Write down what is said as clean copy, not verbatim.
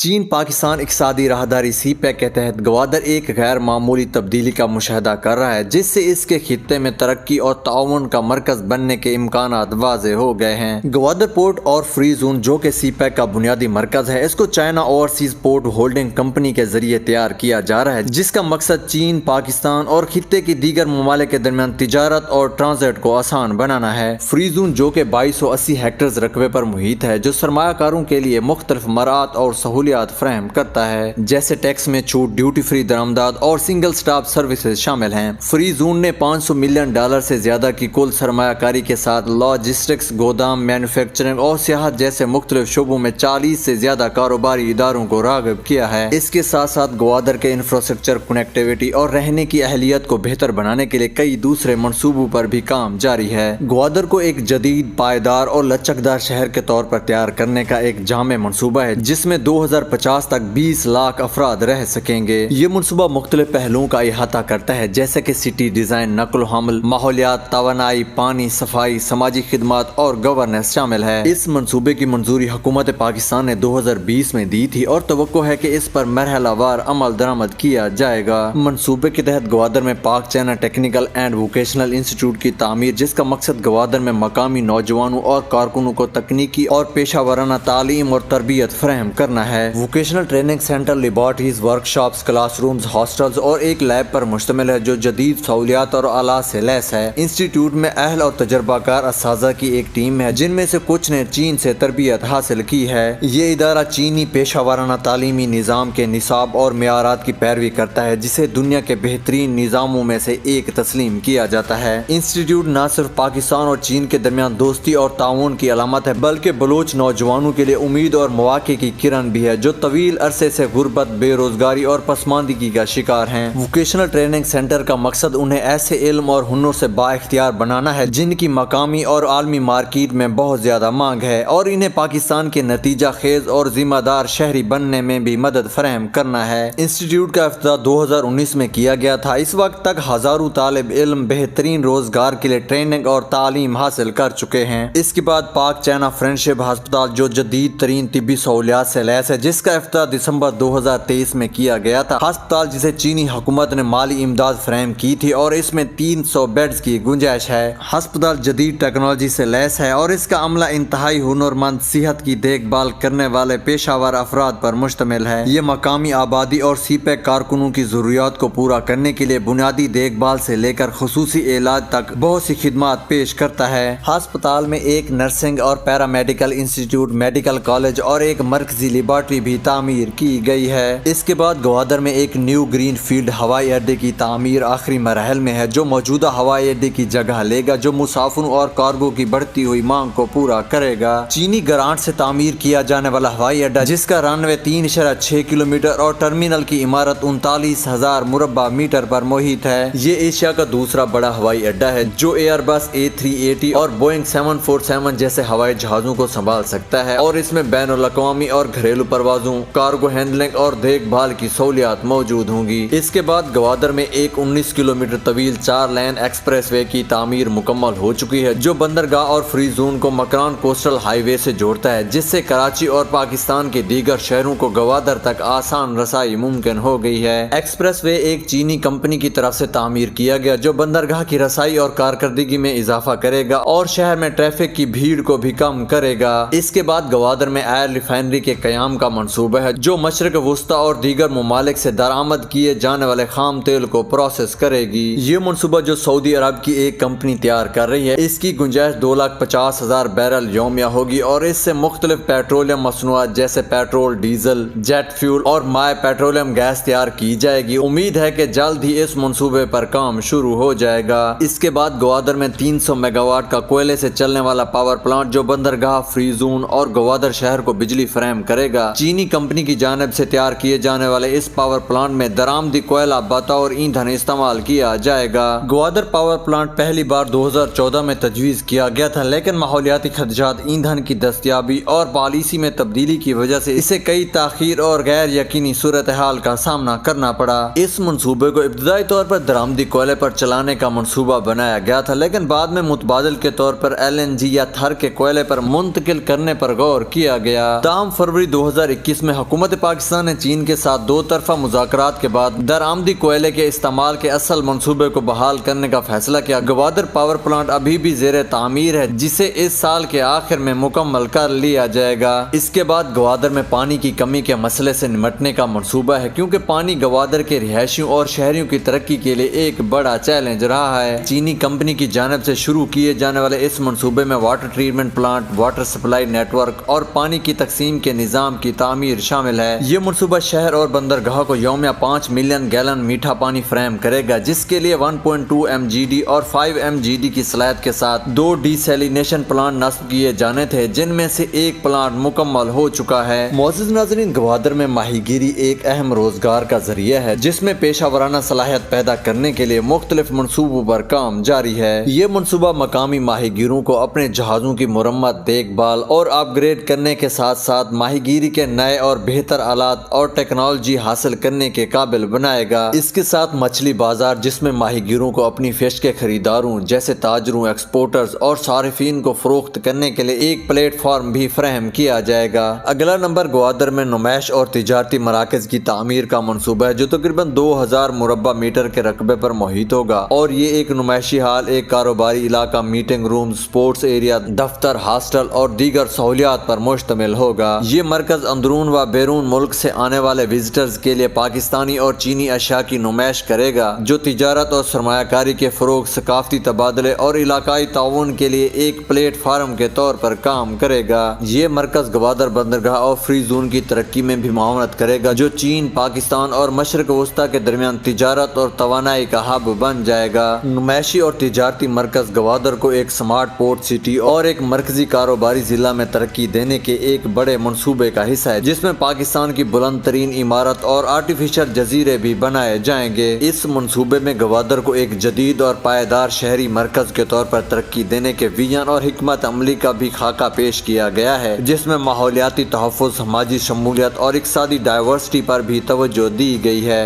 چین پاکستان اقتصادی راہداری سی پیک کے تحت گوادر ایک غیر معمولی تبدیلی کا مشاہدہ کر رہا ہے، جس سے اس کے خطے میں ترقی اور تعاون کا مرکز بننے کے امکانات واضح ہو گئے ہیں۔ گوادر پورٹ اور فری زون، جو کہ سی پیک کا بنیادی مرکز ہے، اس کو China overseas port holding company کے ذریعے تیار کیا جا رہا ہے، جس کا مقصد چین، پاکستان اور خطے کی دیگر ممالک کے درمیان تجارت اور ٹرانزٹ کو آسان بنانا ہے۔ فری زون، جو کہ 2280 ہیکٹرز رقبے پر محیط ہے، جو سرمایہ کاروں کے لیے مختلف مراعات اور سہولیات فراہم کرتا ہے، جیسے ٹیکس میں چھوٹ، ڈیوٹی فری درآمدات اور سنگل سٹاپ سروسز شامل ہیں۔ فری زون نے $500 ملین سے زیادہ کی کل سرمایہ کاری کے ساتھ لاجسٹکس، گودام، مینوفیکچرنگ اور سیاحت جیسے مختلف شعبوں میں 40 سے زیادہ کاروباری اداروں کو راغب کیا ہے۔ اس کے ساتھ ساتھ گوادر کے انفراسٹرکچر، کنیکٹیویٹی اور رہنے کی اہلیت کو بہتر بنانے کے لیے کئی دوسرے منصوبوں پر بھی کام جاری ہے۔ گوادر کو ایک جدید، پائیدار اور لچکدار شہر کے طور پر تیار کرنے کا ایک جامع منصوبہ ہے، جس میں 2050 تک 20 لاکھ افراد رہ سکیں گے۔ یہ منصوبہ مختلف پہلوؤں کا احاطہ کرتا ہے، جیسے کہ سٹی ڈیزائن، نقل و حمل، ماحولیات، توانائی، پانی، صفائی، سماجی خدمات اور گورننس شامل ہے۔ اس منصوبے کی منظوری حکومت پاکستان نے 2020 میں دی تھی اور توقع ہے کہ اس پر مرحلہ وار عمل درآمد کیا جائے گا۔ منصوبے کے تحت گوادر میں پاک China technical and vocational institute کی تعمیر، جس کا مقصد گوادر میں مقامی نوجوانوں اور کارکنوں کو تکنیکی اور پیشہ ورانہ تعلیم اور تربیت فراہم کرنا ہے۔ Vocational training centre, laboratories, workshops, class rooms, hostels اور ایک لیب پر مشتمل ہے، جو جدید سہولیات اور آلات سے لیس ہے۔ انسٹیٹیوٹ میں اہل اور تجربہ کار اساتذہ کی ایک ٹیم ہے، جن میں سے کچھ نے چین سے تربیت حاصل کی ہے۔ یہ ادارہ چینی پیشہ ورانہ تعلیمی نظام کے نصاب اور معیارات کی پیروی کرتا ہے، جسے دنیا کے بہترین نظاموں میں سے ایک تسلیم کیا جاتا ہے۔ انسٹیٹیوٹ نہ صرف پاکستان اور چین کے درمیان دوستی اور تعاون کی علامت ہے، بلکہ بلوچ نوجوانوں کے لیے امید اور مواقع کی کرن بھی ہے، جو طویل عرصے سے غربت، بے روزگاری اور پسماندگی کا شکار ہیں۔ ووکیشنل ٹریننگ سینٹر کا مقصد انہیں ایسے علم اور ہنر سے با اختیار بنانا ہے جن کی مقامی اور عالمی مارکیٹ میں بہت زیادہ مانگ ہے، اور انہیں پاکستان کے نتیجہ خیز اور ذمہ دار شہری بننے میں بھی مدد فراہم کرنا ہے۔ انسٹیٹیوٹ کا افتتاح 2019 میں کیا گیا تھا۔ اس وقت تک ہزاروں طالب علم بہترین روزگار کے لیے ٹریننگ اور تعلیم حاصل کر چکے ہیں۔ اس کے بعد پاک چائنا فرینڈشپ ہسپتال، جو جدید ترین طبی سہولیات سے لیس ہے، جس کا افتتاح دسمبر 2023 میں کیا گیا تھا۔ ہسپتال، جسے چینی حکومت نے مالی امداد فراہم کی تھی، اور اس میں 300 بیڈز کی گنجائش ہے۔ ہسپتال جدید ٹیکنالوجی سے لیس ہے اور اس کا عملہ انتہائی ہنرمند، صحت کی دیکھ بھال کرنے والے پیشہ ور افراد پر مشتمل ہے۔ یہ مقامی آبادی اور سی پیک کارکنوں کی ضروریات کو پورا کرنے کے لیے بنیادی دیکھ بھال سے لے کر خصوصی علاج تک بہت سی خدمات پیش کرتا ہے۔ ہسپتال میں ایک نرسنگ اور پیرامیڈیکل انسٹیٹیوٹ، میڈیکل کالج اور ایک مرکزی لیبارٹری بھی تعمیر کی گئی ہے۔ اس کے بعد گوادر میں ایک نیو گرین فیلڈ ہوائی اڈے کی تعمیر آخری مراحل میں ہے، جو موجودہ ہوائی اڈے کی جگہ لے گا، جو مسافروں اور کارگو کی بڑھتی ہوئی مانگ کو پورا کرے گا۔ چینی گرانٹ سے تعمیر کیا جانے والا ہوائی اڈا، جس کا رن وے 3.6 کلومیٹر اور ٹرمینل کی عمارت 39,000 مربع میٹر پر محیط ہے، یہ ایشیا کا دوسرا بڑا ہوائی اڈا ہے، جو ایئر بس A380 اور بوئنگ 747 جیسے ہوائی جہازوں کو سنبھال سکتا ہے، اور اس میں بین الاقوامی اور گھریلو پروازوں، کارگو ہینڈلنگ اور دیکھ بھال کی سہولیات موجود ہوں گی۔ اس کے بعد گوادر میں ایک 19 کلومیٹر طویل 4 لین ایکسپریس وے کی تعمیر مکمل ہو چکی ہے، جو بندرگاہ اور فری زون کو مکران کوسٹل ہائی وے سے جوڑتا ہے، جس سے کراچی اور پاکستان کے دیگر شہروں کو گوادر تک آسان رسائی ممکن ہو گئی ہے۔ ایکسپریس وے ایک چینی کمپنی کی طرف سے تعمیر کیا گیا، جو بندرگاہ کی رسائی اور کارکردگی میں اضافہ کرے گا اور شہر میں ٹریفک کی بھیڑ کو بھی کم کرے گا۔ اس کے بعد گوادر میں ایئر ریفائنری کے قیام کا منصوبہ ہے، جو مشرق وسطیٰ اور دیگر ممالک سے درآمد کیے جانے والے خام تیل کو پروسیس کرے گی۔ یہ منصوبہ، جو سعودی عرب کی ایک کمپنی تیار کر رہی ہے، اس کی گنجائش 2,50,000 بیرل یومیہ ہوگی، اور اس سے مختلف پیٹرولیم مصنوعات جیسے پیٹرول، ڈیزل، جیٹ فیول اور مائع پیٹرولیم گیس تیار کی جائے گی۔ امید ہے کہ جلد ہی اس منصوبے پر کام شروع ہو جائے گا۔ اس کے بعد گوادر میں 300 میگا واٹ کا کوئلے سے چلنے والا پاور پلانٹ، جو بندرگاہ، فری زون اور گوادر شہر کو بجلی فراہم کرے گا۔ چینی کمپنی کی جانب سے تیار کیے جانے والے اس پاور پلانٹ میں درآمدی کوئلہ بطور ایندھن استعمال کیا جائے گا۔ گوادر پاور پلانٹ پہلی بار 2014 میں تجویز کیا گیا تھا، لیکن ماحولیاتی خدشات، ایندھن کی دستیابی اور پالیسی میں تبدیلی کی وجہ سے اسے کئی تاخیر اور غیر یقینی صورتحال کا سامنا کرنا پڑا۔ اس منصوبے کو ابتدائی طور پر درآمدی کوئلے پر چلانے کا منصوبہ بنایا گیا تھا، لیکن بعد میں متبادل کے طور پر LNG یا تھر کے کوئلے پر منتقل کرنے پر غور کیا گیا۔ تاہم فروری 2021 2021 میں حکومت پاکستان نے چین کے ساتھ دو طرفہ مذاکرات کے بعد درآمدی کوئلے کے استعمال کے اصل منصوبے کو بحال کرنے کا فیصلہ کیا۔ گوادر پاور پلانٹ ابھی بھی زیر تعمیر ہے، جسے اس سال کے آخر میں مکمل کر لیا جائے گا۔ اس کے بعد گوادر میں پانی کی کمی کے مسئلے سے نمٹنے کا منصوبہ ہے، کیونکہ پانی گوادر کے رہائشیوں اور شہریوں کی ترقی کے لیے ایک بڑا چیلنج رہا ہے۔ چینی کمپنی کی جانب سے شروع کیے جانے والے اس منصوبے میں water treatment plant, water supply network اور پانی کی تقسیم کے نظام کی تعمیر شامل ہے۔ یہ منصوبہ شہر اور بندرگاہ کو یومیہ 5 ملین گیلن میٹھا پانی فراہم کرے گا، جس کے لیے 1.2 MGD اور 5 MGD کی صلاحیت کے ساتھ 2 ڈیسیلینیشن پلانٹ نصب کیے جانے تھے، جن میں سے ایک پلانٹ مکمل ہو چکا ہے۔ معزز ناظرین، گوادر میں ماہی گیری ایک اہم روزگار کا ذریعہ ہے، جس میں پیشہ ورانہ صلاحیت پیدا کرنے کے لیے مختلف منصوبوں پر کام جاری ہے۔ یہ منصوبہ مقامی ماہی گیروں کو اپنے جہازوں کی مرمت، دیکھ بھال اور اپ گریڈ کرنے کے ساتھ ساتھ ماہی گیری کے نئے اور بہتر آلات اور ٹیکنالوجی حاصل کرنے کے قابل بنائے گا۔ اس کے ساتھ مچھلی بازار، جس میں ماہی گیروں کو اپنی فش کے خریداروں جیسے تاجروں، ایکسپورٹرز اور صارفین کو فروخت کرنے کے لیے ایک پلیٹ فارم بھی فراہم کیا جائے گا۔ اگلا نمبر گوادر میں نمائش اور تجارتی مراکز کی تعمیر کا منصوبہ ہے، جو تقریباً 2000 مربع میٹر کے رقبے پر محیط ہوگا، اور یہ ایک نمائشی ہال، ایک کاروباری علاقہ، میٹنگ روم، سپورٹس ایریا، دفتر، ہاسٹل اور دیگر سہولیات پر مشتمل ہوگا۔ یہ مرکز اندرون و بیرون ملک سے آنے والے وزٹرز کے لیے پاکستانی اور چینی اشیاء کی نمائش کرے گا، جو تجارت اور سرمایہ کاری کے فروغ، ثقافتی تبادلے اور علاقائی تعاون کے لیے ایک پلیٹ فارم کے طور پر کام کرے گا۔ یہ مرکز گوادر بندرگاہ اور فری زون کی ترقی میں بھی معاونت کرے گا، جو چین، پاکستان اور مشرق وسطیٰ کے درمیان تجارت اور توانائی کا ہب بن جائے گا۔ نمائشی اور تجارتی مرکز گوادر کو ایک سمارٹ پورٹ سٹی اور ایک مرکزی کاروباری ضلع میں ترقی دینے کے ایک بڑے منصوبے کا حصہ ہے، جس میں پاکستان کی بلند ترین عمارت اور آرٹیفیشل جزیرے بھی بنائے جائیں گے۔ اس منصوبے میں گوادر کو ایک جدید اور پائیدار شہری مرکز کے طور پر ترقی دینے کے ویژن اور حکمت عملی کا بھی خاکہ پیش کیا گیا ہے، جس میں ماحولیاتی تحفظ، سماجی شمولیت اور اقتصادی ڈائیورسٹی پر بھی توجہ دی گئی ہے۔